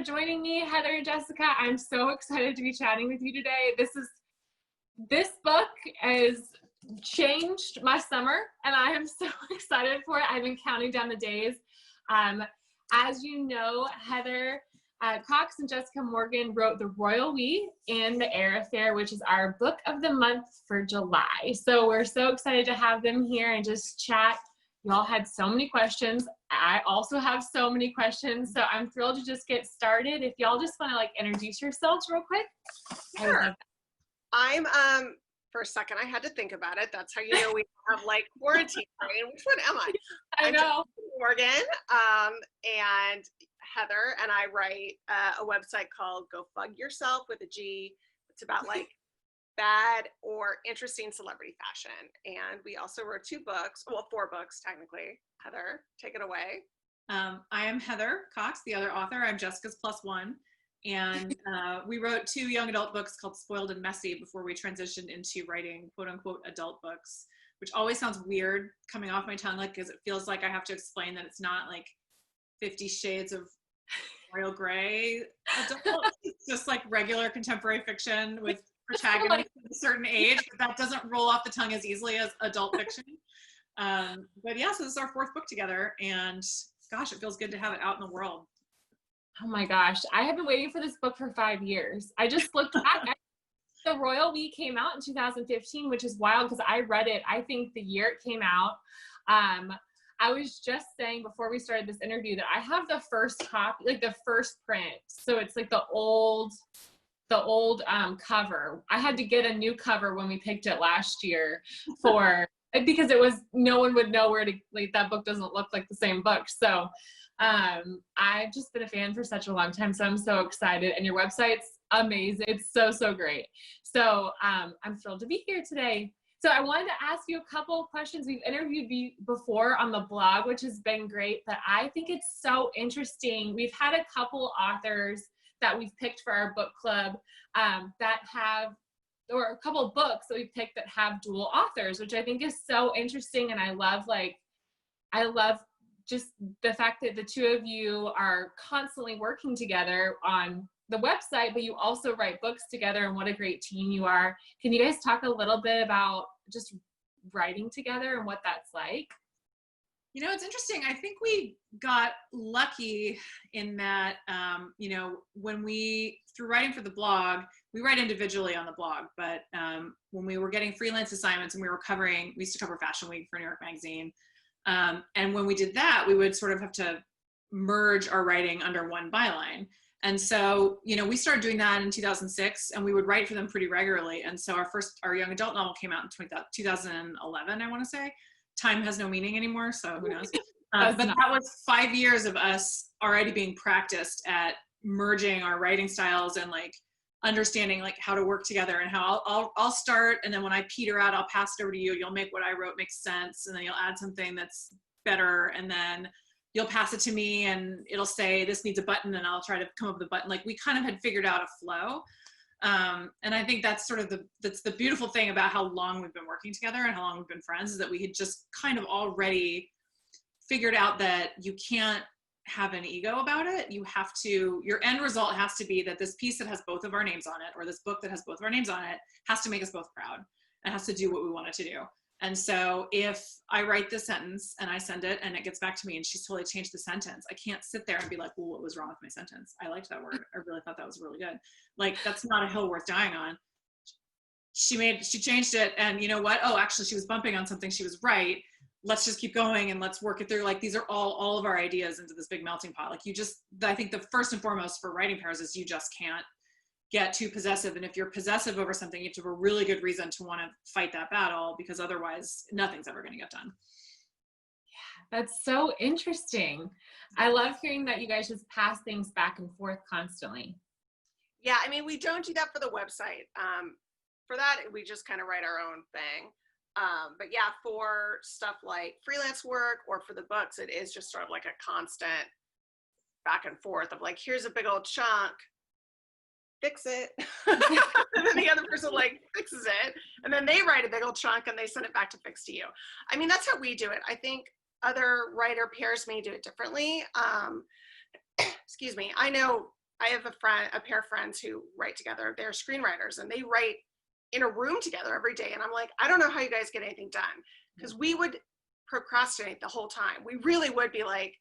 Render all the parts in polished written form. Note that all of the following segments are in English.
joining me, Heather and Jessica. I'm so excited to be chatting with you today. This book has changed my summer, and I am so excited for it. I've been counting down the days. As you know, Heather Cox and Jessica Morgan wrote The Royal We and The Heir Affair, which is our book of the month for July. So we're so excited to have them here and just chat. Y'all had so many questions. I also have so many questions. So I'm thrilled to just get started. If y'all just want to like introduce yourselves real quick. Sure. I'm, for a second, I had to think about it. That's how you know we have like quarantine brain. Which one am I? I know. I'm Morgan, and Heather, and I write a website called Go Fug Yourself with a G. It's about like bad or interesting celebrity fashion. And we also wrote 2 books, well, 4 books technically. Heather, take it away. I am Heather Cox, the other author. I'm Jessica's +1. And we wrote 2 young adult books called Spoiled and Messy before we transitioned into writing quote unquote adult books, which always sounds weird coming off my tongue, like, because it feels like I have to explain that it's not like 50 Shades of Royal Gray adult. It's just like regular contemporary fiction with protagonists at a certain age, but that doesn't roll off the tongue as easily as adult fiction. But yeah, so this is our 4th book together, and gosh, it feels good to have it out in the world. Oh my gosh, I have been waiting for this book for 5 years. I just looked back. The Royal We came out in 2015, which is wild because I read it, I think the year it came out. I was just saying before we started this interview that I have the first copy, like the first print. So it's like the old cover. I had to get a new cover when we picked it last year because it was, no one would know where to, like, that book doesn't look like the same book. So I've just been a fan for such a long time, so I'm so excited, and your website's amazing. It's so great. So I'm thrilled to be here today. So I wanted to ask you a couple of questions. We've interviewed you before on the blog, which has been great, but I think it's so interesting. We've had a couple authors that we've picked for our book club that have, or a couple of books that we've picked that have dual authors, which I think is so interesting. And I love just the fact that the 2 of you are constantly working together on the website, but you also write books together, and what a great team you are. Can you guys talk a little bit about just writing together and what that's like? You know, it's interesting. I think we got lucky in that, when through writing for the blog, we write individually on the blog, but when we were getting freelance assignments and we used to cover Fashion Week for New York Magazine. And when we did that, we would sort of have to merge our writing under one byline. And so, we started doing that in 2006, and we would write for them pretty regularly. And so our young adult novel came out in 2011, I want to say. Time has no meaning anymore, so who knows? But that was 5 years of us already being practiced at merging our writing styles and like understanding like how to work together, and how I'll start, and then when I peter out, I'll pass it over to you. You'll make what I wrote make sense, and then you'll add something that's better, and then you'll pass it to me, and it'll say this needs a button, and I'll try to come up with a button. Like, we kind of had figured out a flow, and I think that's sort of that's the beautiful thing about how long we've been working together and how long we've been friends, is that we had just kind of already figured out that you can't have an ego about it. Your end result has to be that this piece that has both of our names on it, or this book that has both of our names on it, has to make us both proud and has to do what we want it to do. And so if I write this sentence and I send it and it gets back to me and she's totally changed the sentence, I can't sit there and be like, well, what was wrong with my sentence? I liked that word. I really thought that was really good. Like, that's not a hill worth dying on. She changed it, and you know what? Oh, actually she was bumping on something. She was right. Let's just keep going and let's work it through. Like, these are all of our ideas into this big melting pot. Like, I think the first and foremost for writing pairs is you just can't get too possessive. And if you're possessive over something, you have to have a really good reason to want to fight that battle, because otherwise nothing's ever going to get done. Yeah, that's so interesting. I love hearing that you guys just pass things back and forth constantly. Yeah, I mean, we don't do that for the website. For that, we just kind of write our own thing. But yeah, for stuff like freelance work or for the books, it is just sort of like a constant back and forth of like, here's a big old chunk, fix it. And then the other person like fixes it. And then they write a big old chunk and they send it back to fix to you. I mean, that's how we do it. I think other writer pairs may do it differently. Excuse me. I know I have a pair of friends who write together. They're screenwriters and they write in a room together every day. And I'm like, I don't know how you guys get anything done, because we would procrastinate the whole time. We really would be like,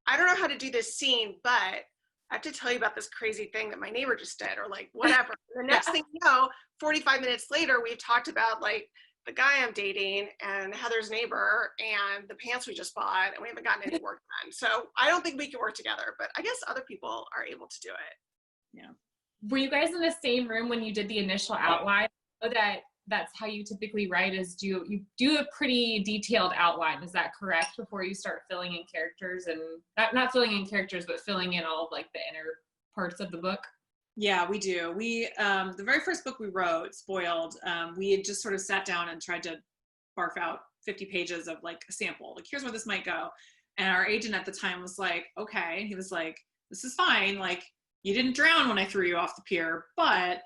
I don't know how to do this scene, but I have to tell you about this crazy thing that my neighbor just did, or like whatever. The next thing you know, 45 minutes later, we've talked about like the guy I'm dating and Heather's neighbor and the pants we just bought, and we haven't gotten any work done. So I don't think we can work together, but I guess other people are able to do it. Yeah. Were you guys in the same room when you did the initial outline? So that's how you typically write, is you do a pretty detailed outline. Is that correct? Before you start filling in characters, and not filling in characters, but filling in all of like the inner parts of the book? Yeah, we do. We, the very first book we wrote, Spoiled, we had just sort of sat down and tried to barf out 50 pages of like a sample. Like, here's where this might go. And our agent at the time was like, okay. And he was like, this is fine. Like, you didn't drown when I threw you off the pier, but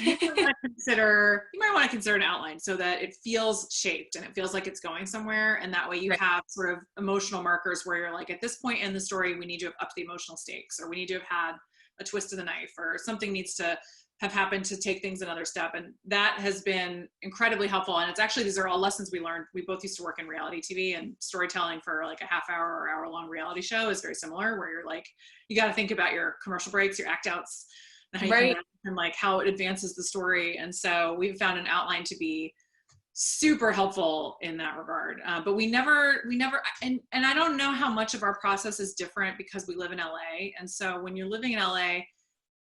you might want to consider an outline so that it feels shaped and it feels like it's going somewhere. And that way you have sort of emotional markers where you're like, at this point in the story, we need to have upped the emotional stakes, or we need to have had a twist of the knife, or something needs to have happened to take things another step. And that has been incredibly helpful. And it's actually, these are all lessons we learned. We both used to work in reality TV, and storytelling for like a half hour or hour long reality show is very similar, where you're like, you got to think about your commercial breaks, your act outs, and how you can, and like how it advances the story. And so we've found an outline to be super helpful in that regard. But we never, and I don't know how much of our process is different because we live in LA. And so when you're living in LA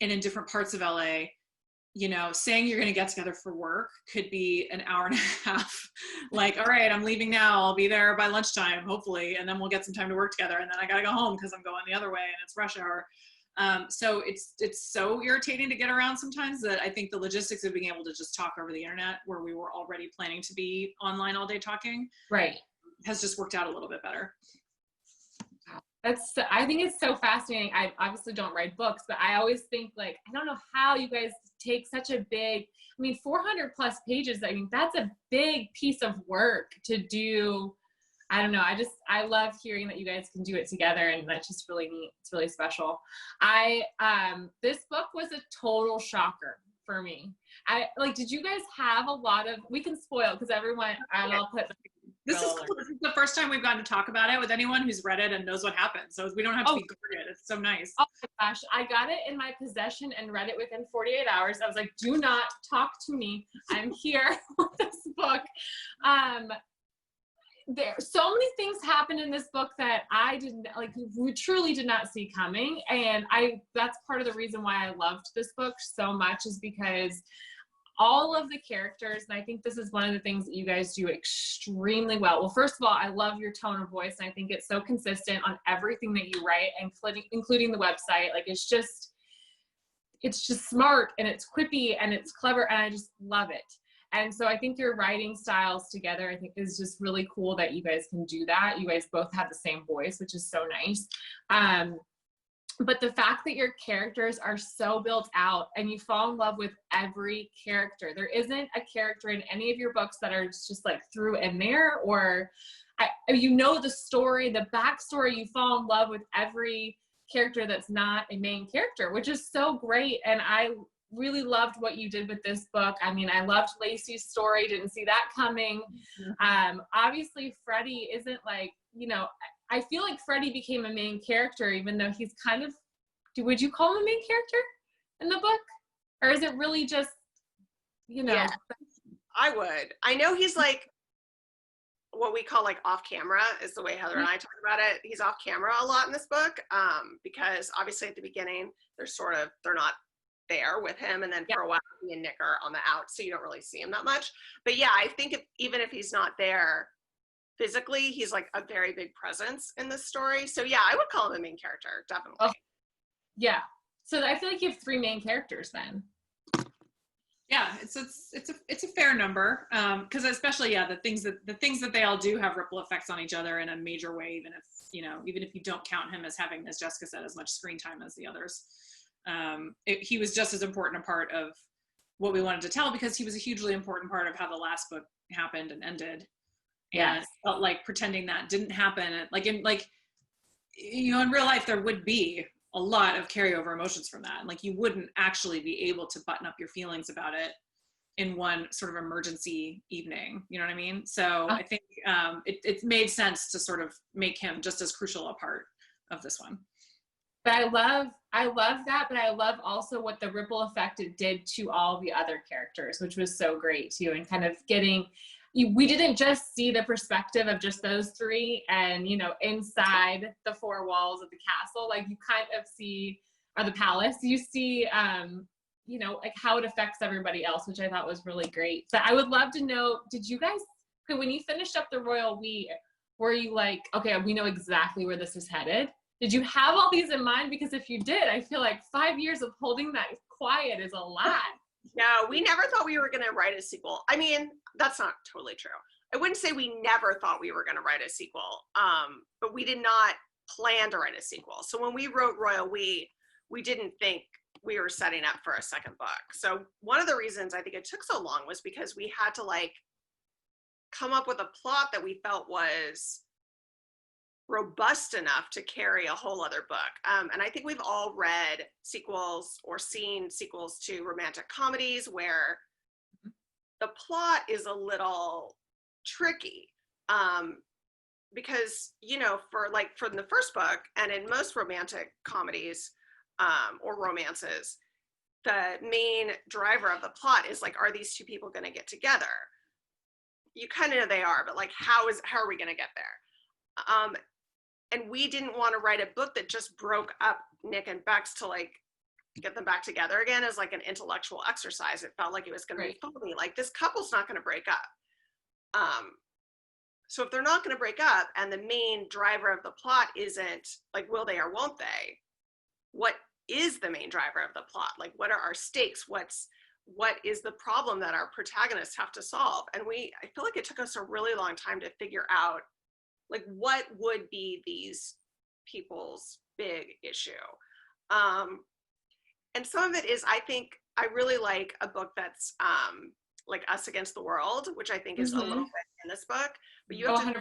and in different parts of LA, you know, saying you're going to get together for work could be an hour and a half. Like, all right, I'm leaving now. I'll be there by lunchtime, hopefully. And then we'll get some time to work together. And then I got to go home because I'm going the other way and it's rush hour. So it's so irritating to get around sometimes that I think the logistics of being able to just talk over the internet, where we were already planning to be online all day talking, has just worked out a little bit better. I think it's so fascinating. I obviously don't write books, but I always think like, I don't know how you guys take such a big, 400 plus pages. I mean, that's a big piece of work to do. I don't know. I love hearing that you guys can do it together, and that's just really neat. It's really special. This book was a total shocker for me. Did you guys have a lot of, we can spoil because everyone, I'll put. This is cool. This is the first time we've gotten to talk about it with anyone who's read it and knows what happens. So we don't have to be guarded. It's so nice. Oh my gosh. I got it in my possession and read it within 48 hours. I was like, do not talk to me. I'm here with this book. There so many things happened in this book that I didn't we truly did not see coming. And that's part of the reason why I loved this book so much, is because all of the characters, and I think this is one of the things that you guys do extremely well. Well, first of all, I love your tone of voice, and I think it's so consistent on everything that you write, including the website. Like, it's just smart, and it's quippy, and it's clever, and I just love it. And so I think your writing styles together, I think, is just really cool that you guys can do that. You guys both have the same voice, which is so nice. But the fact that your characters are so built out and you fall in love with every character. There isn't a character in any of your books that are just like threw in there, or the story, the backstory. You fall in love with every character that's not a main character, which is so great. And I really loved what you did with this book. I mean, I loved Lacey's story. Didn't see that coming. Obviously, Freddie isn't like, I feel like Freddie became a main character, even though he's kind of, would you call him a main character in the book? Or is it really just, Yeah, I would. I know he's like what we call like off camera, is the way Heather and I talk about it. He's off camera a lot in this book, because obviously at the beginning, they're not there with him, and then for a while he and Nick are on the out, so you don't really see him that much. But yeah, I think even if he's not there physically, he's like a very big presence in this story. So yeah, I would call him a main character, definitely. Oh, yeah. So I feel like you have 3 main characters then. Yeah, it's a fair number, because especially the things that they all do have ripple effects on each other in a major way, even if you don't count him as having, as Jessica said, as much screen time as the others. He was just as important a part of what we wanted to tell, because he was a hugely important part of how the last book happened and ended. Yeah, and felt like pretending that didn't happen. In real life, there would be a lot of carryover emotions from that. And like, you wouldn't actually be able to button up your feelings about it in one sort of emergency evening. You know what I mean? So I think it made sense to sort of make him just as crucial a part of this one. But I love that, but I love also what the ripple effect it did to all the other characters, which was so great too. And kind of we didn't just see the perspective of just those three and, you know, inside the four walls of the castle, like you kind of see, or the palace, you see, you know, like how it affects everybody else, which I thought was really great. But I would love to know, did you guys, when you finished up the Royal We, were you like, okay, we know exactly where this is headed? Did you have all these in mind? Because if you did, I feel like 5 years of holding that quiet is a lot. No, we never thought we were going to write a sequel. I mean, that's not totally true. I wouldn't say we never thought we were going to write a sequel, but we did not plan to write a sequel. So when we wrote Royal We didn't think we were setting up for a second book. So one of the reasons I think it took so long was because we had to like come up with a plot that we felt was robust enough to carry a whole other book. And I think we've all read sequels or seen sequels to romantic comedies where the plot is a little tricky. Because, you know, for the first book and in most romantic comedies or romances, the main driver of the plot is like, are these two people going to get together? You kind of know they are, but like, how are we going to get there? And we didn't want to write a book that just broke up Nick and Bex to like get them back together again as like an intellectual exercise. It felt like it was going to be phony. Like, this couple's not going to break up. So if they're not going to break up and the main driver of the plot isn't like, will they or won't they? What is the main driver of the plot? Like, what are our stakes? What is the problem that our protagonists have to solve? And I feel like it took us a really long time to figure out like what would be these people's big issue. And some of it is, I think I really like a book that's like Us Against the World, which I think is a little bit in this book, but you have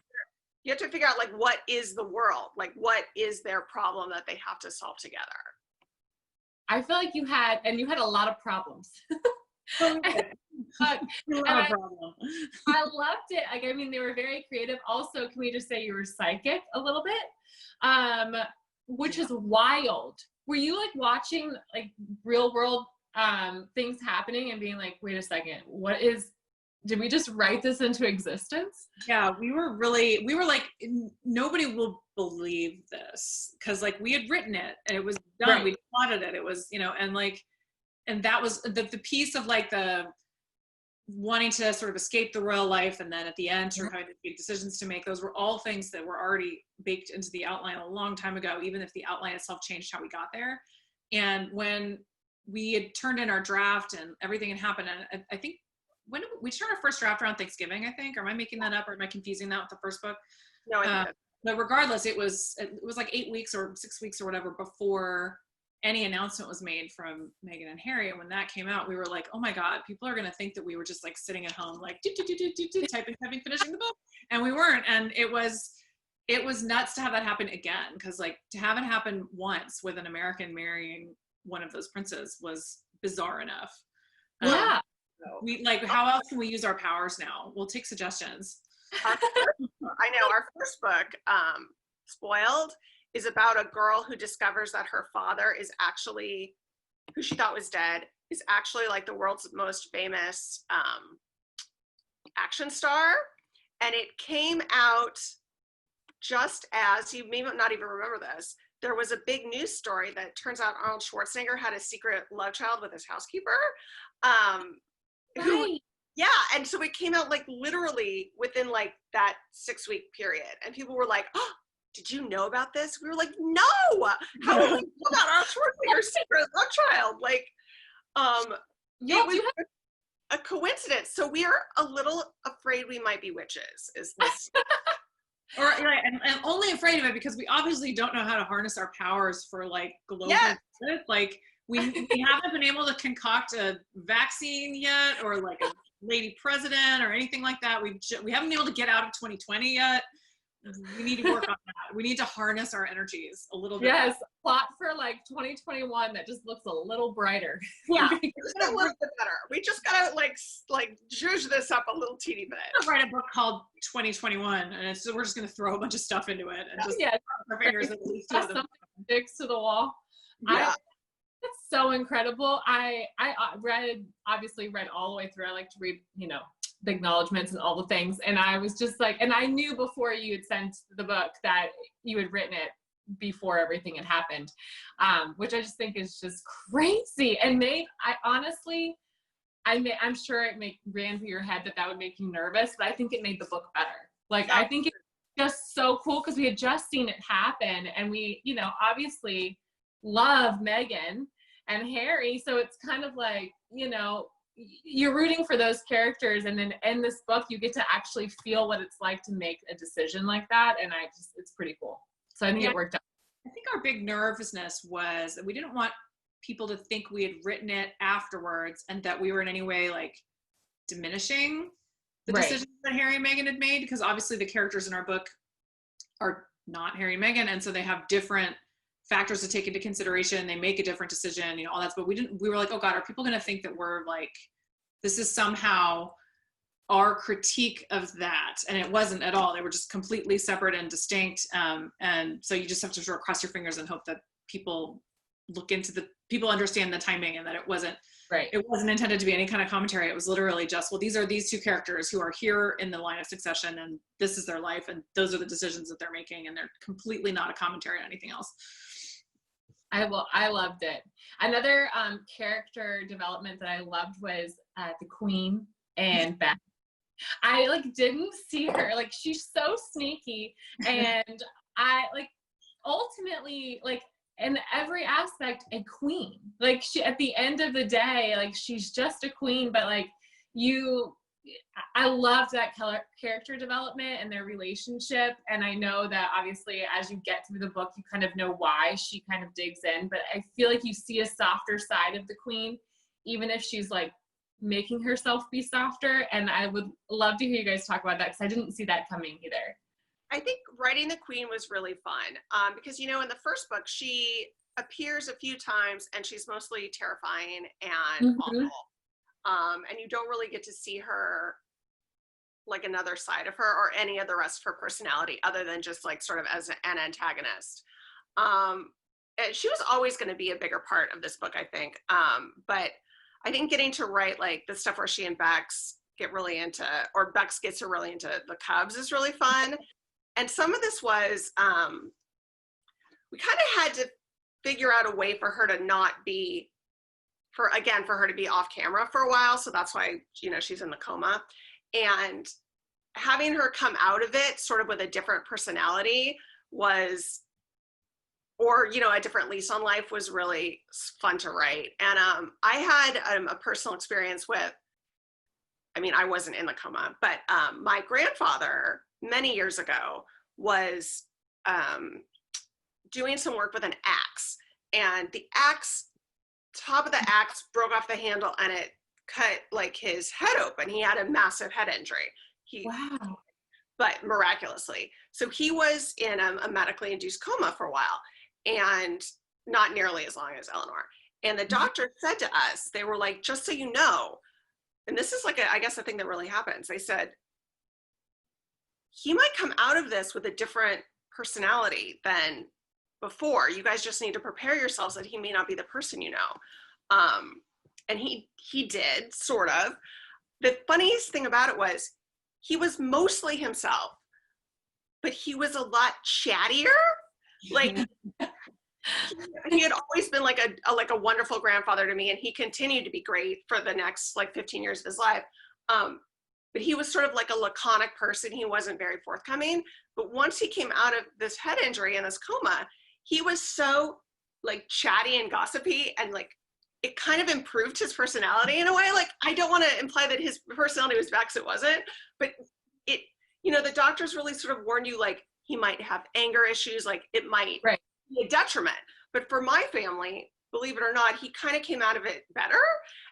to figure out like, what is the world? Like, what is their problem that they have to solve together? I feel like you had a lot of problems. I loved it. Like, I mean, they were very creative. Also, can we just say you were psychic a little bit? Which is wild. Were you like watching like real world things happening and being like, wait a second, did we just write this into existence? Yeah, we were like, nobody will believe this, because like we had written it and it was done. Right. We plotted it. It was, you know, and that was the piece of like the wanting to sort of escape the royal life, and then at the end sort of having big decisions to make. Those were all things that were already baked into the outline a long time ago, even if the outline itself changed how we got there. And when we had turned in our draft and everything had happened, and I think when we turned our first draft around Thanksgiving, I think, or am I making that up, or am I confusing that with the first book? No, I think but regardless, it was like 8 weeks or 6 weeks or whatever before any announcement was made from Meghan and Harry. And when that came out, we were like, oh my God, people are going to think that we were just like sitting at home, like typing, finishing the book. And we weren't. And it was nuts to have that happen again. Cause like to have it happen once with an American marrying one of those princes was bizarre enough. Yeah. We like, how else can we use our powers now? We'll take suggestions. I know our first book, Spoiled, is about a girl who discovers that her father is actually, who she thought was dead, is actually like the world's most famous action star. And it came out just as, you may not even remember this, there was a big news story that turns out Arnold Schwarzenegger had a secret love child with his housekeeper. Yeah, and so it came out like literally within like that 6-week period. And people were like, oh, did you know about this? We were like, no, how did we know about Arnold Schwarzenegger's secret love child? Like, it was a coincidence. So we are a little afraid we might be witches, is this. And only afraid of it because we obviously don't know how to harness our powers for like global good. Like we haven't been able to concoct a vaccine yet, or like a lady president or anything like that. We haven't been able to get out of 2020 yet. We need to work on that. We need to harness our energies a little bit. Yes, plot for like 2021 that just looks a little brighter. Yeah, just a little bit better. We just gotta like zhuzh this up a little teeny bit. I'm gonna write a book called 2021, and we're just gonna throw a bunch of stuff into it and just cross our fingers at least two of them. Sticks to the wall. Yeah. It's so incredible. I obviously read all the way through. I like to read, the acknowledgments and all the things. And I was just like, and I knew before you had sent the book that you had written it before everything had happened, which I just think is just crazy. And I'm sure it ran through your head that would make you nervous, but I think it made the book better. Like, I think it's just so cool because we had just seen it happen, and we, obviously love Meghan and Harry. So it's kind of like, you're rooting for those characters, and then in this book you get to actually feel what it's like to make a decision like that, and it's pretty cool. So I think it worked out. I think our big nervousness was that we didn't want people to think we had written it afterwards and that we were in any way like diminishing the decisions that Harry and Meghan had made, because obviously the characters in our book are not Harry and Meghan, and so they have different factors to take into consideration. They make a different decision, all that. But we were like, oh God, are people going to think that we're like, this is somehow our critique of that? And it wasn't at all. They were just completely separate and distinct. And so you just have to sort of cross your fingers and hope that people people understand the timing, and that it wasn't intended to be any kind of commentary. It was literally just, well, these are these two characters who are here in the line of succession, and this is their life, and those are the decisions that they're making, and they're completely not a commentary on anything else. I loved it. Another character development that I loved was the Queen and Beth. I didn't see her. She's so sneaky, and I ultimately in every aspect a queen. She, at the end of the day, she's just a queen, but I loved that character development and their relationship. And I know that obviously as you get through the book, you kind of know why she kind of digs in, but I feel like you see a softer side of the Queen, even if she's making herself be softer. And I would love to hear you guys talk about that, because I didn't see that coming either. I think writing the Queen was really fun, because, in the first book, she appears a few times and she's mostly terrifying and awful. And you don't really get to see her another side of her, or any of the rest of her personality, other than just sort of as an antagonist. She was always going to be a bigger part of this book, I think. But I think getting to write the stuff where she and Bex get really into, or Bex gets her really into the Cubs, is really fun. And some of this was, we kind of had to figure out a way for her to not be, for her to be off camera for a while. So that's why, she's in the coma. And having her come out of it sort of with a different personality was, or, a different lease on life, was really fun to write. And I had a personal experience with, I wasn't in the coma, but my grandfather many years ago was doing some work with an axe, and the top of the axe broke off the handle, and it cut his head open. He had a massive head injury. Wow. But miraculously. So he was in a medically induced coma for a while, and not nearly as long as Eleanor. And the doctor said to us, they were like, just so you know, and this is I guess the thing that really happens. They said, he might come out of this with a different personality than before. You guys just need to prepare yourselves that he may not be the person you know. And he did, sort of. The funniest thing about it was, he was mostly himself, but he was a lot chattier. He had always been a wonderful grandfather to me, and he continued to be great for the next 15 years of his life. But he was sort of a laconic person. He wasn't very forthcoming. But once he came out of this head injury and this coma, he was so chatty and gossipy, and it kind of improved his personality in a way. I don't want to imply that his personality was back, 'cause it wasn't, but it, the doctors really sort of warned you, he might have anger issues, it might be a detriment. But for my family, believe it or not, he kind of came out of it better.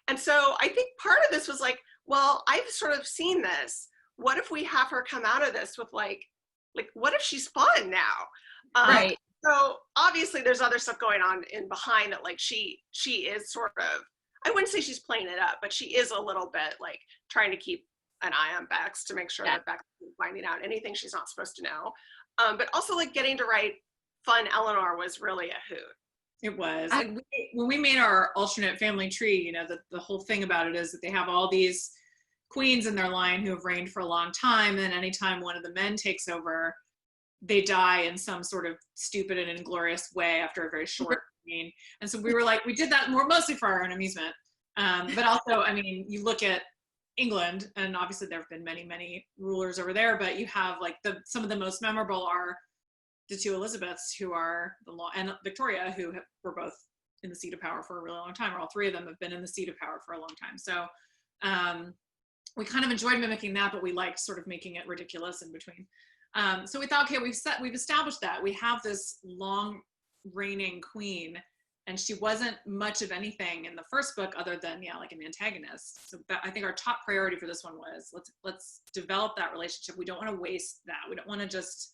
And so I think part of this was well, I've sort of seen this. What if we have her come out of this with like, what if she's fun now? Right. So obviously there's other stuff going on in behind that, like she is sort of, I wouldn't say she's playing it up, but she is a little bit like trying to keep an eye on Bex to make sure that Bex isn't finding out anything she's not supposed to know. But also like getting to write fun Eleanor was really a hoot. It was. And when we made our alternate family tree, you know, the whole thing about it is that they have all these queens in their line who have reigned for a long time, and anytime one of the men takes over, they die in some sort of stupid and inglorious way after a very short reign. And so we were like, we did that mostly for our own amusement. But also, I mean, you look at England, and obviously there have been many, many rulers over there, but you have like some of the most memorable are the two Elizabeths, who are and Victoria, who were both in the seat of power for a really long time, or all three of them have been in the seat of power for a long time. So we kind of enjoyed mimicking that, but we liked sort of making it ridiculous in between. So we thought, okay, we've established that we have this long reigning queen, and she wasn't much of anything in the first book other than like an antagonist. So I think our top priority for this one was let's develop that relationship. We don't want to waste that. We don't want to just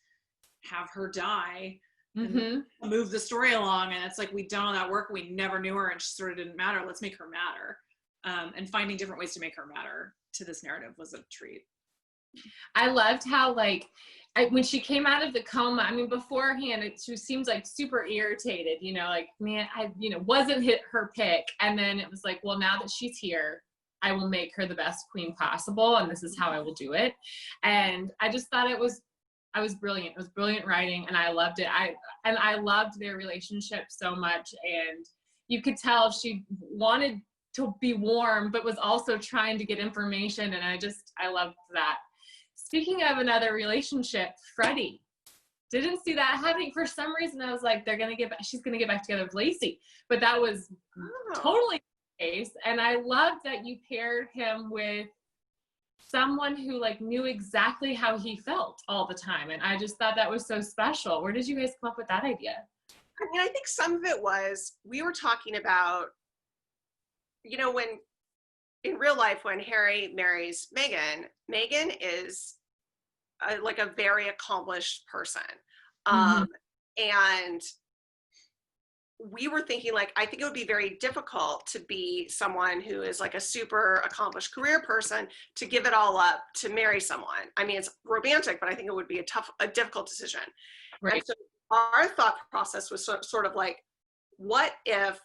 have her die and move the story along, and it's like we've done all that work, we never knew her, and she sort of didn't matter. Let's make her matter. And finding different ways to make her matter to this narrative was a treat. I loved how when she came out of the coma, I mean, beforehand, she seems like super irritated, you know, like, man, wasn't her pick. And then it was like, well, now that she's here, I will make her the best queen possible, and this is how I will do it. And I just thought I was brilliant. It was brilliant writing, and I loved it. I loved their relationship so much, and you could tell she wanted to be warm, but was also trying to get information, and I loved that. Speaking of another relationship, Freddie. Didn't see that happening. For some reason, I was like, she's gonna get back together with Lacey, but that was totally the case. And I loved that you paired him with someone who like knew exactly how he felt all the time, and I just thought that was so special. Where did you guys come up with that idea? I mean, I think some of it was, we were talking about, you know, when in real life, when Harry marries Meghan is like a very accomplished person. And we were thinking, like, I think it would be very difficult to be someone who is like a super accomplished career person to give it all up to marry someone. I mean, it's romantic, but I think it would be a difficult decision. Right. And so our thought process was sort of like, what if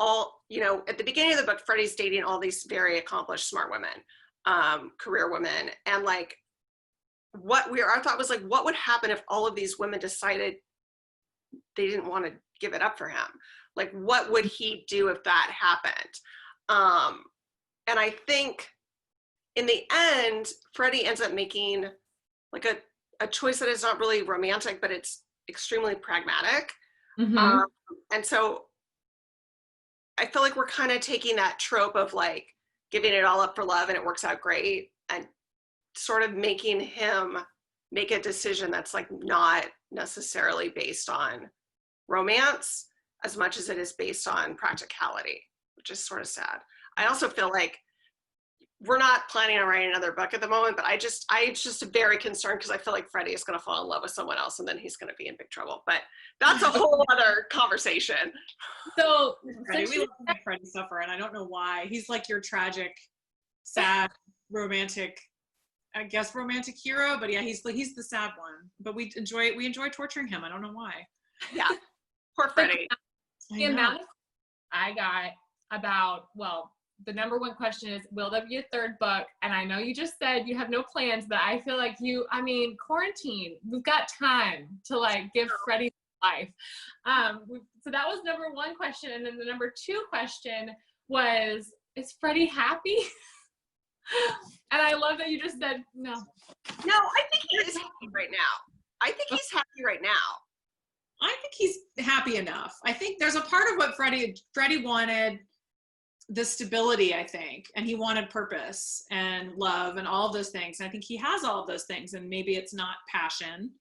at the beginning of the book, Freddie's dating all these very accomplished, smart women, career women. And like, our thought was like, what would happen if all of these women decided they didn't want to give it up for him? Like, what would he do if that happened? And I think in the end, Freddie ends up making like a choice that is not really romantic, but it's extremely pragmatic. And so I feel like we're kind of taking that trope of like giving it all up for love and it works out great, and sort of making him make a decision that's like not necessarily based on romance as much as it is based on practicality, which is sort of sad. I also feel like we're not planning on writing another book at the moment, but I just very concerned because I feel like Freddie is going to fall in love with someone else and then he's going to be in big trouble. But that's a whole other conversation. So Freddie, we love to make Freddie suffer, and I don't know why. He's like your tragic, sad, romantic hero. But yeah, he's the sad one. But we enjoy torturing him. I don't know why. Yeah, poor Freddie. The amount I got about, the number one question is, will there be a third book? And I know you just said you have no plans, but I feel like quarantine, we've got time to like give Freddie life. So that was number one question. And then the number two question was, is Freddie happy? And I love that you just said no. No, I think he is happy right now. I think he's happy right now. I think he's happy enough. I think there's a part of what Freddie wanted, the stability, I think, and he wanted purpose and love and all of those things. And I think he has all of those things, and maybe it's not passion,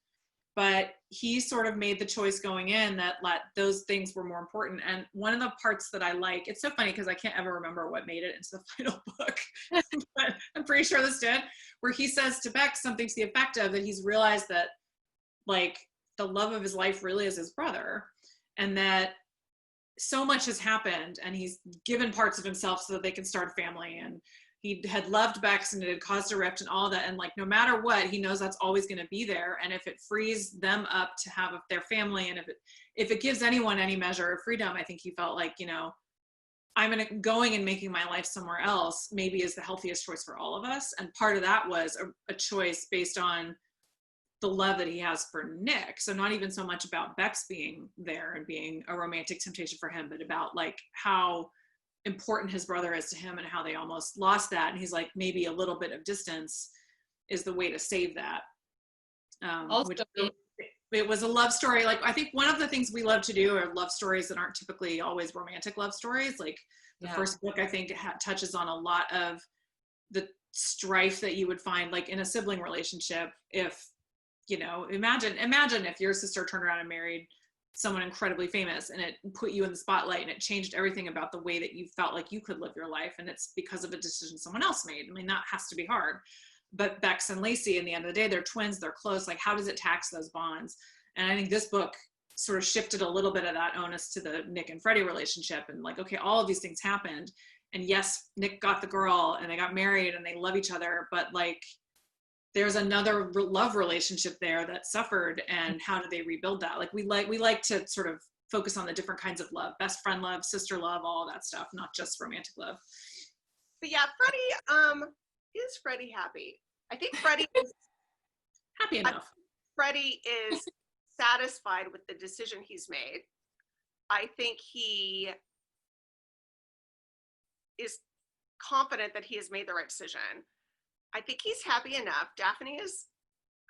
but he sort of made the choice going in that those things were more important. And one of the parts that I like, it's so funny because I can't ever remember what made it into the final book, but I'm pretty sure this did, where he says to Bex something to the effect of that he's realized that like the love of his life really is his brother, and that so much has happened and he's given parts of himself so that they can start a family, and he had loved Bex and it had caused a rift and all that, and like no matter what, he knows that's always going to be there. And if it frees them up to have their family, and if it gives anyone any measure of freedom, I think he felt like, you know, I'm going and making my life somewhere else maybe is the healthiest choice for all of us. And part of that was a choice based on the love that he has for Nick. So not even so much about Bex being there and being a romantic temptation for him, but about like how important his brother is to him and how they almost lost that. And he's like, maybe a little bit of distance is the way to save that. Which it was a love story. Like, I think one of the things we love to do are love stories that aren't typically always romantic love stories. Like the first book, I think, touches on a lot of the strife that you would find like in a sibling relationship. If, you know, imagine if your sister turned around and married someone incredibly famous and it put you in the spotlight and it changed everything about the way that you felt like you could live your life. And it's because of a decision someone else made. I mean, that has to be hard. But Bex and Lacey, in the end of the day, they're twins, they're close. Like, how does it tax those bonds? And I think this book sort of shifted a little bit of that onus to the Nick and Freddie relationship. And like, okay, all of these things happened. And yes, Nick got the girl and they got married and they love each other. But like, there's another love relationship there that suffered, and how do they rebuild that? Like we like to sort of focus on the different kinds of love, best friend love, sister love, all that stuff, not just romantic love. But yeah, Freddie, is Freddie happy? I think Freddie is happy enough. Freddie is satisfied with the decision he's made. I think he is confident that he has made the right decision. I think he's happy enough. Daphne is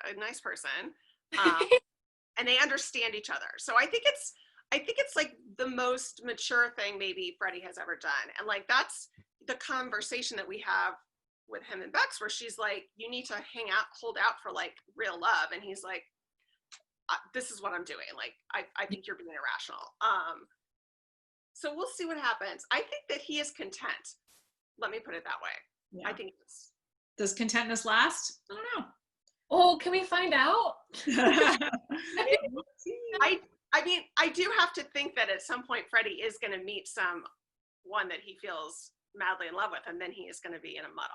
a nice person, and they understand each other. So I think it's like the most mature thing maybe Freddie has ever done. And like, that's the conversation that we have with him and Bex, where she's like, you need to hold out for like real love. And he's like, this is what I'm doing. Like, I think you're being irrational. So we'll see what happens. I think that he is content. Let me put it that way. Yeah. I think it's. Does contentness last? I don't know. Oh, can we find out? I mean, I do have to think that at some point Freddie is going to meet someone that he feels madly in love with, and then he is going to be in a muddle.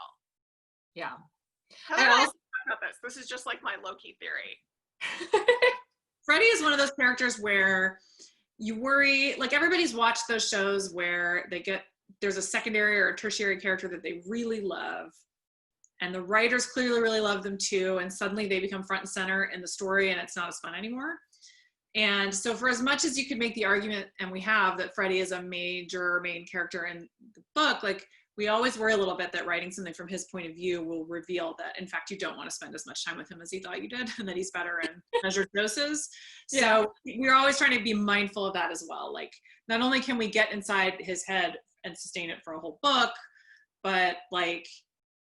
Yeah. I also about this. This is just like my low-key theory. Freddie is one of those characters where you worry, like everybody's watched those shows where there's a secondary or a tertiary character that they really love, and the writers clearly really love them too, and suddenly they become front and center in the story and it's not as fun anymore. And so for as much as you could make the argument, and we have, that Freddie is a major main character in the book, like we always worry a little bit that writing something from his point of view will reveal that in fact you don't want to spend as much time with him as he thought you did, and that he's better in measured doses. Yeah. So we're always trying to be mindful of that as well. Like, not only can we get inside his head and sustain it for a whole book, but like,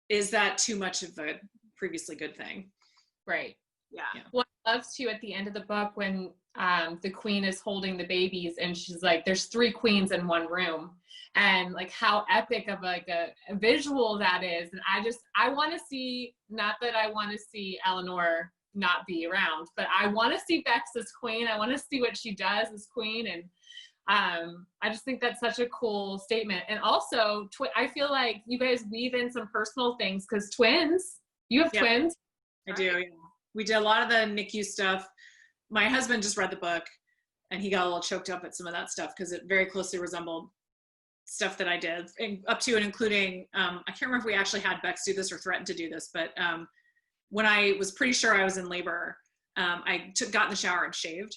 is that too much of a previously good thing? Right. Yeah. Well, I love too at the end of the book when the queen is holding the babies and she's like, there's 3 queens in one room, and like how epic of like a visual that is. And I want to see, not that I want to see Eleanor not be around, but I want to see Bex as queen. I want to see what she does as queen. And I just think that's such a cool statement. And also I feel like you guys weave in some personal things, because you have twins. I do. Yeah. We did a lot of the NICU stuff. My husband just read the book and he got a little choked up at some of that stuff because it very closely resembled stuff that I did, up to and including, I can't remember if we actually had Bex do this or threatened to do this, but when I was pretty sure I was in labor, I got in the shower and shaved.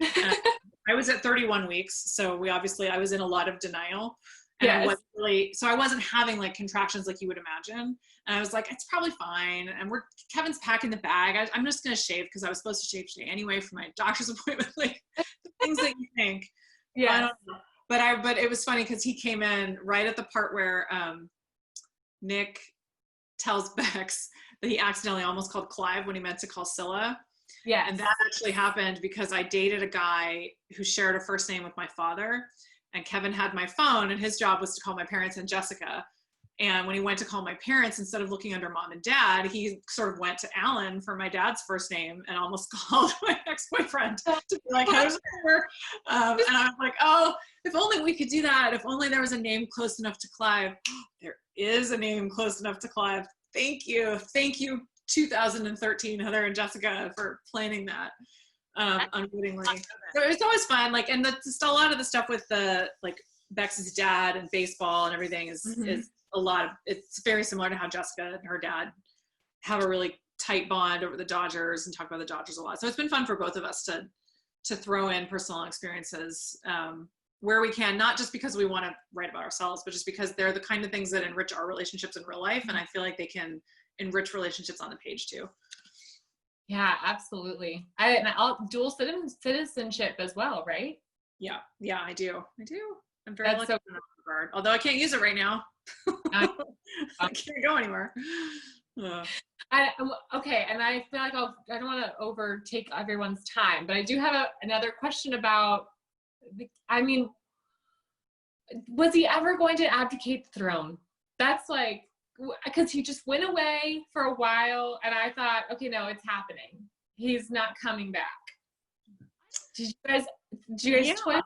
I was at 31 weeks, so I was in a lot of denial. And yes. I wasn't having like contractions like you would imagine. And I was like, it's probably fine. And Kevin's packing the bag. I'm just going to shave because I was supposed to shave today anyway for my doctor's appointment. Like things that you think. Yeah. But it was funny because he came in right at the part where Nick tells Bex that he accidentally almost called Clive when he meant to call Scylla. Yeah. And that actually happened because I dated a guy who shared a first name with my father, and Kevin had my phone, and his job was to call my parents and Jessica. And when he went to call my parents, instead of looking under mom and dad, he sort of went to Alan for my dad's first name and almost called my ex-boyfriend to be like, Heather's over. And I was like, oh, if only we could do that. If only there was a name close enough to Clive. There is a name close enough to Clive. Thank you. Thank you, 2013, Heather and Jessica, for planning that unwittingly. So it's always fun. Like, and just a lot of the stuff with the, like, Bex's dad and baseball and everything is a lot of, it's very similar to how Jessica and her dad have a really tight bond over the Dodgers and talk about the Dodgers a lot. So it's been fun for both of us to throw in personal experiences where we can, not just because we want to write about ourselves, but just because they're the kind of things that enrich our relationships in real life. And I feel like they can enrich relationships on the page too. Yeah, absolutely. I'll dual citizenship as well, right? Yeah, I do. I'm very lucky so in that regard. Although I can't use it right now. I can't go anywhere. Okay, and I feel like I don't want to overtake everyone's time, but I do have another question about, I mean, was he ever going to abdicate the throne? That's like, because he just went away for a while, and I thought, okay, no, it's happening. He's not coming back. Did you guys twist?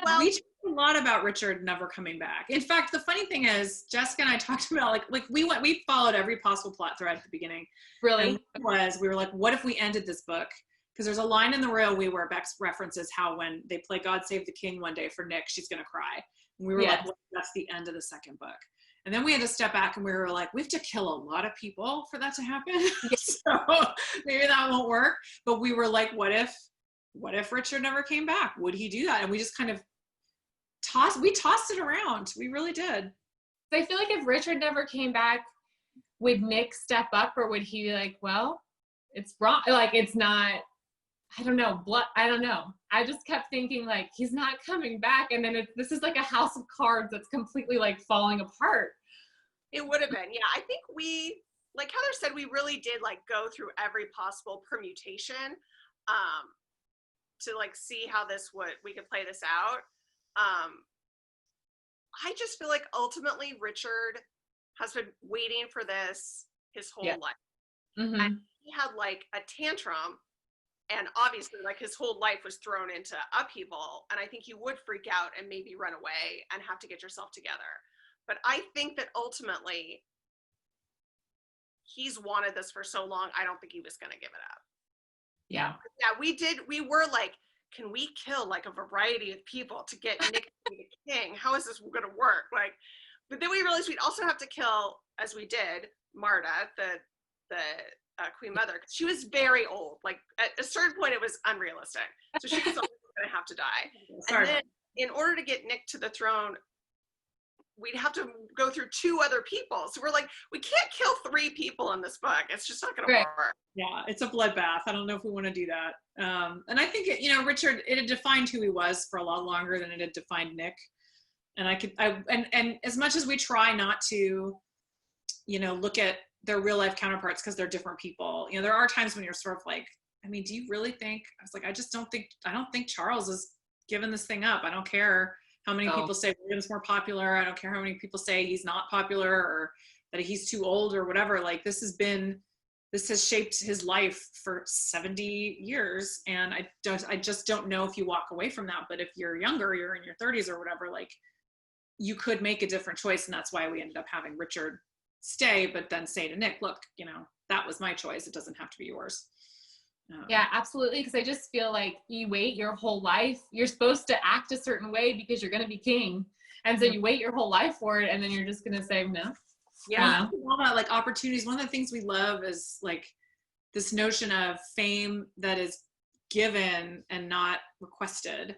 Well, we talked a lot about Richard never coming back. In fact, the funny thing is, Jessica and I talked about like we followed every possible plot thread at the beginning. Really? We were like, what if we ended this book? Because there's a line in the Royal We where Bex references how when they play God Save the King one day for Nick, she's gonna cry. And we were like, well, that's the end of the second book. And then we had to step back and we were like, we have to kill a lot of people for that to happen. So maybe that won't work. But we were like, what if Richard never came back? Would he do that? And we just kind of tossed it around. We really did. I feel like if Richard never came back, would Nick step up, or would he be like, well, it's wrong, like it's not, I don't know. I just kept thinking like, he's not coming back. And then this is like a house of cards that's completely like falling apart. It would have been. Yeah. I think we, like Heather said, we really did like go through every possible permutation to like see how we could play this out. I just feel like ultimately Richard has been waiting for this his whole life. Mm-hmm. And he had like a tantrum. And obviously, like his whole life was thrown into upheaval. And I think you would freak out and maybe run away and have to get yourself together. But I think that ultimately, he's wanted this for so long, I don't think he was going to give it up. Yeah. Yeah, we were like, can we kill like a variety of people to get Nick to be the king? How is this going to work? Like, but then we realized we'd also have to kill, as we did, Marta, the Queen Mother, because she was very old. Like at a certain point, it was unrealistic. So she was always going to have to die. And then, in order to get Nick to the throne, we'd have to go through 2 other people. So we're like, we can't kill 3 people in this book. It's just not going to work. Yeah, it's a bloodbath. I don't know if we want to do that. And I think Richard, it had defined who he was for a lot longer than it had defined Nick. And and as much as we try not to, look at their real life counterparts because they're different people. There are times when you're sort of like, I mean, do you really think? I was like, I don't think Charles is giving this thing up. I don't care how many people say William's more popular. I don't care how many people say he's not popular or that he's too old or whatever. Like this has shaped his life for 70 years. And I just don't know if you walk away from that. But if you're younger, you're in your 30s or whatever, like you could make a different choice. And that's why we ended up having Richard stay, but then say to Nick, look, that was my choice. It doesn't have to be yours. Yeah, absolutely. Because I just feel like you wait your whole life. You're supposed to act a certain way because you're going to be king. And so you wait your whole life for it. And then you're just going to say no. Yeah. All that like opportunities. One of the things we love is like this notion of fame that is given and not requested.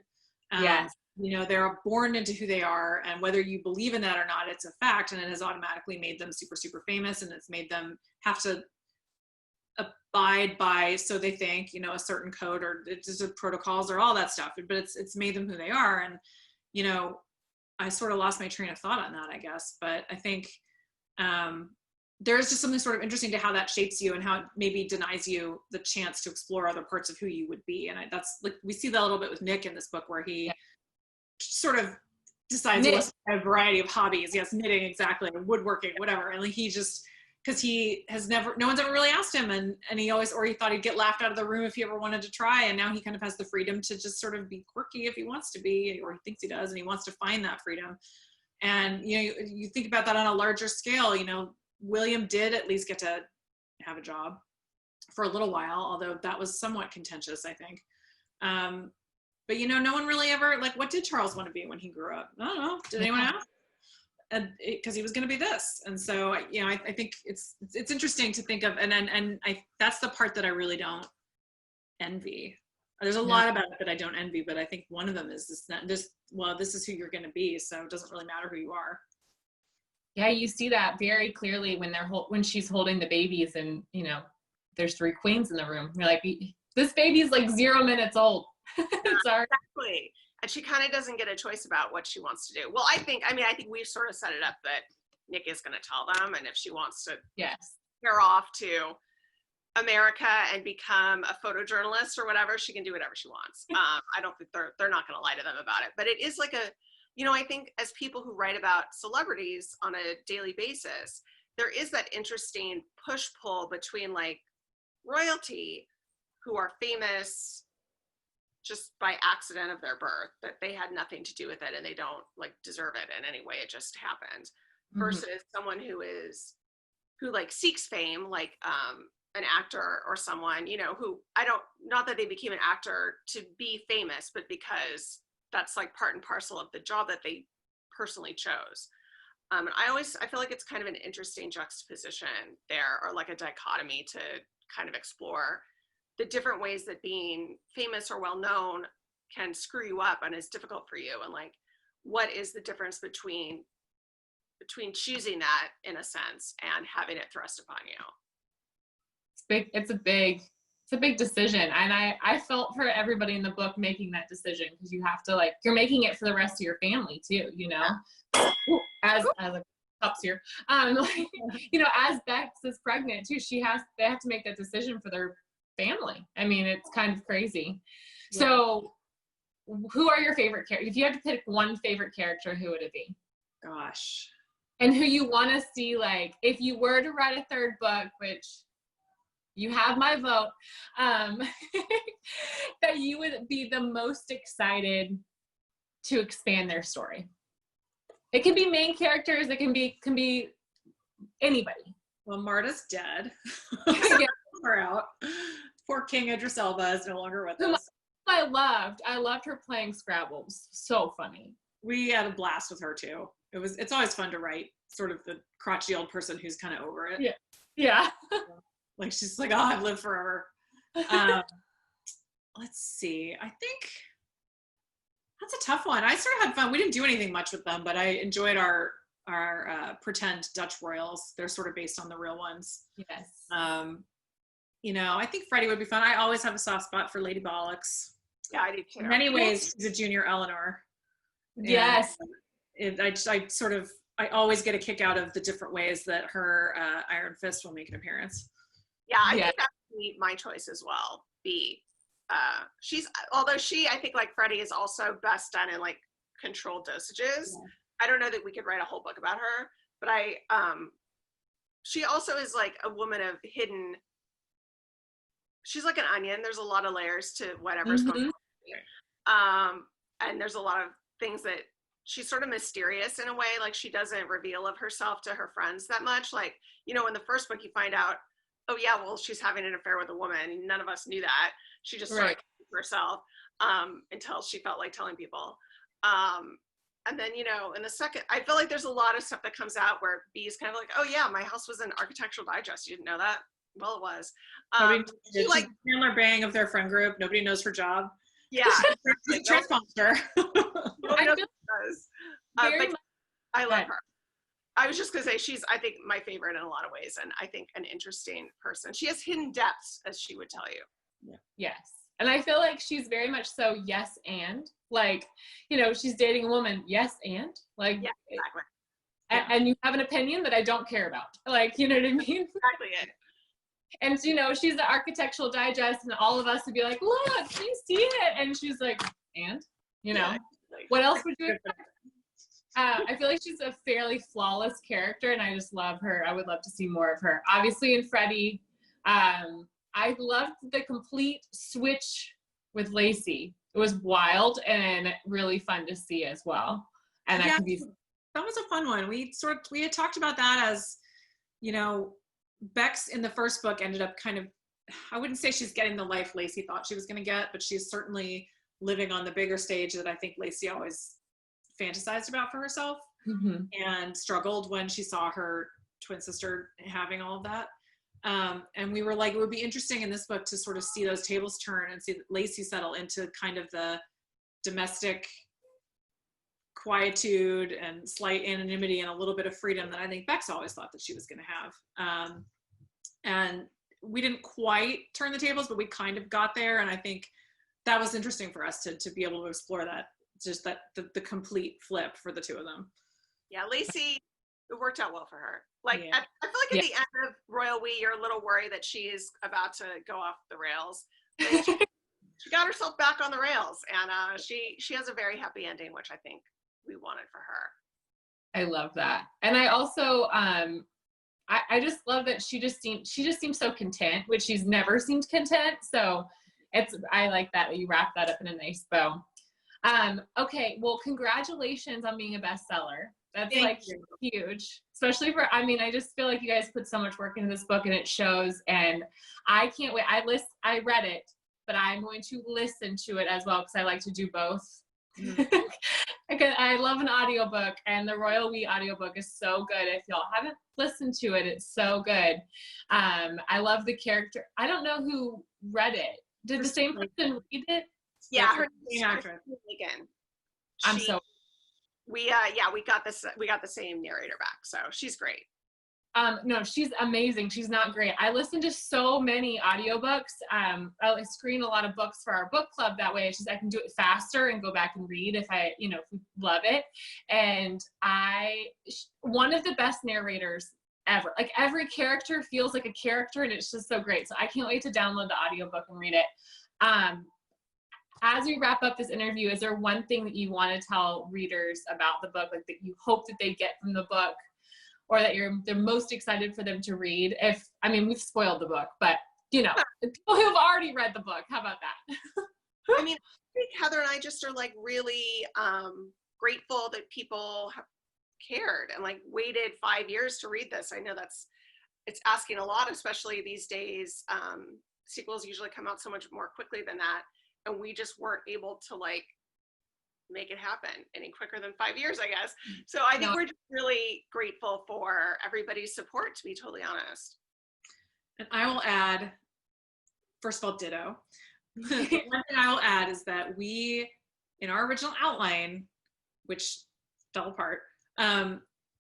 Yes. They're born into who they are, and whether you believe in that or not, it's a fact, and it has automatically made them super, super famous, and it's made them have to abide by, so they think, a certain code or just protocols or all that stuff, but it's made them who they are. And, I sort of lost my train of thought on that, I guess. But I think there's just something sort of interesting to how that shapes you and how it maybe denies you the chance to explore other parts of who you would be. And that's like, we see that a little bit with Nick in this book, where he sort of decides he wants a variety of hobbies. Yes, knitting, exactly, woodworking, whatever. And like, he just, because he has never, no one's ever really asked him, and he always, or he thought he'd get laughed out of the room if he ever wanted to try, and now he kind of has the freedom to just sort of be quirky if he wants to be, or he thinks he does, and he wants to find that freedom. And you think about that on a larger scale. William did at least get to have a job for a little while, although that was somewhat contentious, I think. But no one really ever, like, what did Charles want to be when he grew up? I don't know. Did anyone ask? Because he was going to be this. And so, I think it's interesting to think of, and that's the part that I really don't envy. There's a lot about it that I don't envy, but I think one of them is this is who you're going to be, so it doesn't really matter who you are. Yeah, you see that very clearly when she's holding the babies, and there's 3 queens in the room. You're like, this baby's like 0 minutes old. Exactly. And she kind of doesn't get a choice about what she wants to do. Well, I think we've sort of set it up that Nick is going to tell them, and if she wants to pair off to America and become a photojournalist or whatever, she can do whatever she wants. I don't think they're not going to lie to them about it. But it is like I think as people who write about celebrities on a daily basis, there is that interesting push-pull between like royalty, who are famous just by accident of their birth, that they had nothing to do with it and they don't like deserve it in any way, it just happened, versus someone who like seeks fame, like an actor or someone, who not that they became an actor to be famous, but because that's like part and parcel of the job that they personally chose. And I feel like it's kind of an interesting juxtaposition there, or like a dichotomy to kind of explore the different ways that being famous or well-known can screw you up and is difficult for you. And like, what is the difference between choosing that in a sense and having it thrust upon you? It's a big decision. And I felt for everybody in the book making that decision, because you have to you're making it for the rest of your family too, as a cups here. As Bex is pregnant too, they have to make that decision for their family. I mean, it's kind of crazy. Yeah. So who are your favorite characters? If you had to pick one favorite character, who would it be? Gosh. And who you want to see, like, if you were to write a 3rd book, which you have my vote, that you would be the most excited to expand their story. It can be main characters, it can be anybody. Well, Marta's dead. Her out. Poor King Idris Elba is no longer with us. I loved her playing Scrabble. It was so funny. We had a blast with her too. It's always fun to write sort of the crotchety old person who's kind of over it. Yeah. Like, she's like, oh, I've lived forever. Let's see. I think that's a tough one. I sort of had fun. We didn't do anything much with them, but I enjoyed our pretend Dutch royals. They're sort of based on the real ones. Yes. I think Freddie would be fun. I always have a soft spot for Lady Bollocks. Yeah, I do too. In many ways, she's a junior Eleanor. Yes. I always get a kick out of the different ways that her Iron Fist will make an appearance. Yeah, I think that would be my choice as well. Although she, I think like Freddie, is also best done in like controlled dosages. Yeah. I don't know that we could write a whole book about her, but she also is like a woman of hidden. She's like an onion. There's a lot of layers to whatever's going on. And there's a lot of things that she's sort of mysterious in a way. Like, she doesn't reveal of herself to her friends that much. Like, in the first book you find out, oh yeah, well, she's having an affair with a woman. None of us knew that. She just started keeping herself until she felt like telling people. And then, in the second, I feel like there's a lot of stuff that comes out where B is kind of like, oh yeah, my house was an Architectural Digest. You didn't know that? Well, it was. She's like Chandler Bang of their friend group. Nobody knows her job. Yeah. She's a transponder. I love her. I was just going to say, she's, I think, my favorite in a lot of ways, and I think an interesting person. She has hidden depths, as she would tell you. Yeah. Yes. And I feel like she's very much so yes and. Like, she's dating a woman, yes and. Like, yeah, exactly. and you have an opinion that I don't care about. Like, you know what I mean? Exactly it. And you know, she's the Architectural Digest, and all of us would be like, look, can you see it? And she's like, and, you know, what else would you expect? I feel like she's a fairly flawless character, and I just love her. I would love to see more of her. Obviously, in Freddie, I loved the complete switch with Lacey. It was wild and really fun to see as well. And that was a fun one. We had talked about that as, you know, Bex in the first book ended up kind of, I wouldn't say she's getting the life Lacey thought she was going to get, but she's certainly living on the bigger stage that I think Lacey always fantasized about for herself, and struggled when she saw her twin sister having all of that. And we were like, it would be interesting in this book to sort of see those tables turn and see Lacey settle into kind of the domestic quietude and slight anonymity and a little bit of freedom that I think Bex always thought that she was going to have. And we didn't quite turn the tables, but we kind of got there. And I think that was interesting for us to be able to explore that, just that the complete flip for the two of them. Yeah, Lacey, it worked out well for her. Like, I feel like at the end of Royal We, you're a little worried that she's about to go off the rails. She got herself back on the rails, and she has a very happy ending, which I think we wanted for her. I love that. And I also, I just love that she just seems so content, which she's never seemed content. So I like that you wrap that up in a nice bow. Okay, well, congratulations on being a bestseller. That's huge, especially for, I mean, I just feel like you guys put so much work into this book and it shows, and I can't wait. I read it, but I'm going to listen to it as well because I like to do both. I love an audiobook, and the Royal We audiobook is so good. If y'all haven't listened to it, it's so good. I love the character. I don't know who read it. Did the same person read it? Yeah, her name actress. We got the same narrator back, so she's great. No, she's amazing. She's not great. I listen to so many audiobooks. I screen a lot of books for our book club. That way I can do it faster and go back and read if we love it. And one of the best narrators ever. Like, every character feels like a character, and it's just so great. So I can't wait to download the audiobook and read it. As we wrap up this interview, is there one thing that you want to tell readers about the book, like that you hope that they get from the book, or that they're most excited for them to read? We've spoiled the book, but people who've already read the book, how about that? I mean, I think Heather and I just are like really grateful that people have cared and like waited 5 years to read this. I know it's asking a lot, especially these days. Sequels usually come out so much more quickly than that. And we just weren't able to like make it happen any quicker than 5 years, I guess. So I think we're just really grateful for everybody's support, to be totally honest. And I will add, first of all, ditto. One thing I will add is that we, in our original outline, which fell apart,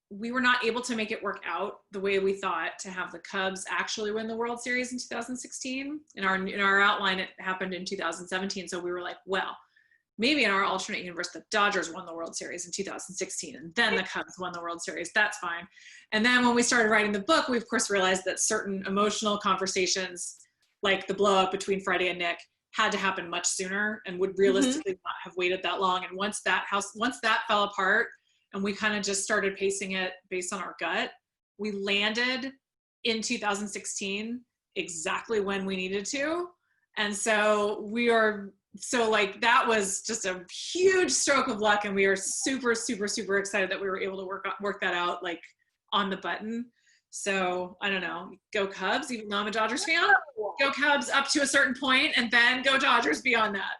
we were not able to make it work out the way we thought to have the Cubs actually win the World Series in 2016. In our outline, it happened in 2017. So we were like, well, maybe in our alternate universe, the Dodgers won the World Series in 2016, and then the Cubs won the World Series. That's fine. And then when we started writing the book, we of course realized that certain emotional conversations, like the blow up between Freddie and Nick, had to happen much sooner and would realistically not have waited that long. And once that fell apart, and we kind of just started pacing it based on our gut, we landed in 2016 exactly when we needed to. And so that was just a huge stroke of luck. And we are super, super, super excited that we were able to work that out like on the button. So I don't know, go Cubs, even though I'm a Dodgers fan. Go Cubs up to a certain point, and then go Dodgers beyond that.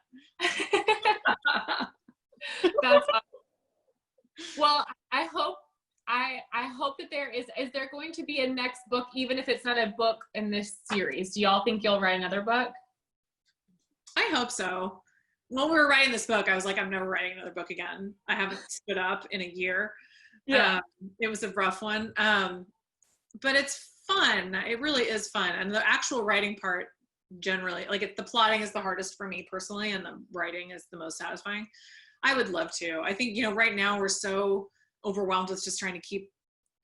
That's awesome. Well, I hope that is there going to be a next book, even if it's not a book in this series? Do y'all think you'll write another book? I hope so. When we were writing this book, I was like, I'm never writing another book again. I haven't stood up in a year. Yeah. It was a rough one. But it's fun. It really is fun. And the actual writing part, generally, like the plotting is the hardest for me personally, and the writing is the most satisfying. I would love to. I think, right now we're so overwhelmed with just trying to keep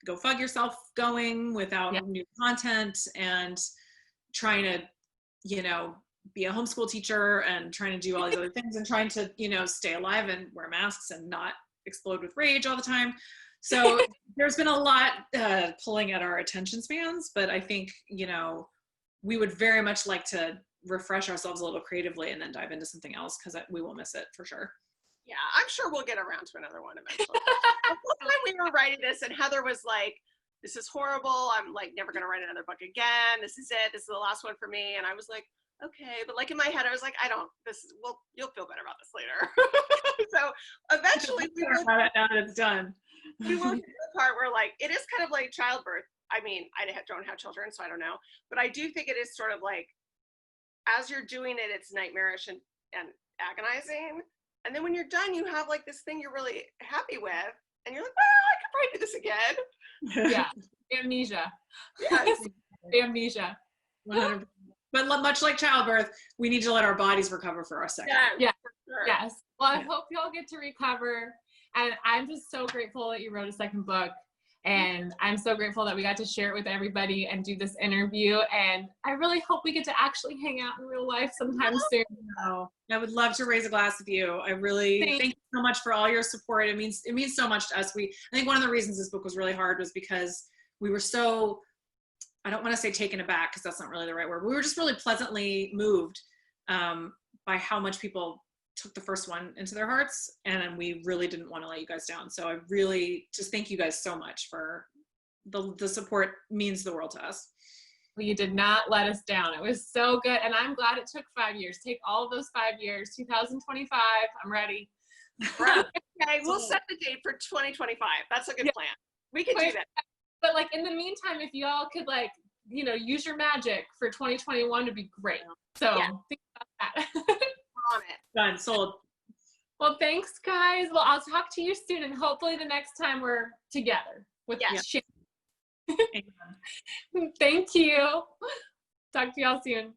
go fuck yourself going without new content, and trying to, you know, be a homeschool teacher and trying to do all these other things and trying to, you know, stay alive and wear masks and not explode with rage all the time. So there's been a lot pulling at our attention spans, but I think, you know, we would very much like to refresh ourselves a little creatively and then dive into something else, because we will miss it for sure. Yeah, I'm sure we'll get around to another one eventually. When we were writing this and Heather was like, this is horrible. I'm like never going to write another book again. This is it. This is the last one for me. And I was like, okay. But like in my head, I was like, you'll feel better about this later. So eventually we will, now that it's done. We will get to the part where like, it is kind of like childbirth. I mean, I don't have children, so I don't know. But I do think it is sort of like, as you're doing it, it's nightmarish and agonizing. And then when you're done, you have like this thing you're really happy with. And you're like, well, I could probably do this again. Yeah. Amnesia. Yes. Amnesia. 100%. But much like childbirth, we need to let our bodies recover for our second. Yeah. Sure. Yes. Well, I hope y'all get to recover. And I'm just so grateful that you wrote a second book. And I'm so grateful that we got to share it with everybody and do this interview. And I really hope we get to actually hang out in real life sometime soon. Oh, I would love to raise a glass with you. I really thank you so much for all your support. It means so much to us. I think one of the reasons this book was really hard was because we were so, I don't want to say taken aback, because that's not really the right word. We were just really pleasantly moved by how much people took the first one into their hearts, and we really didn't want to let you guys down. So I really just thank you guys so much for the support. Means the world to us. Well, you did not let us down. It was so good. And I'm glad it took 5 years. Take all of those 5 years, 2025. I'm ready. Right. Okay, we'll set the date for 2025. That's a good plan. We can do that. But like in the meantime, if y'all could like, you know, use your magic for 2021 to be great. So think about that. On it. Done. Sold. Well, thanks guys. Well, I'll talk to you soon, and hopefully the next time we're together with shit. Thank you. Talk to y'all soon.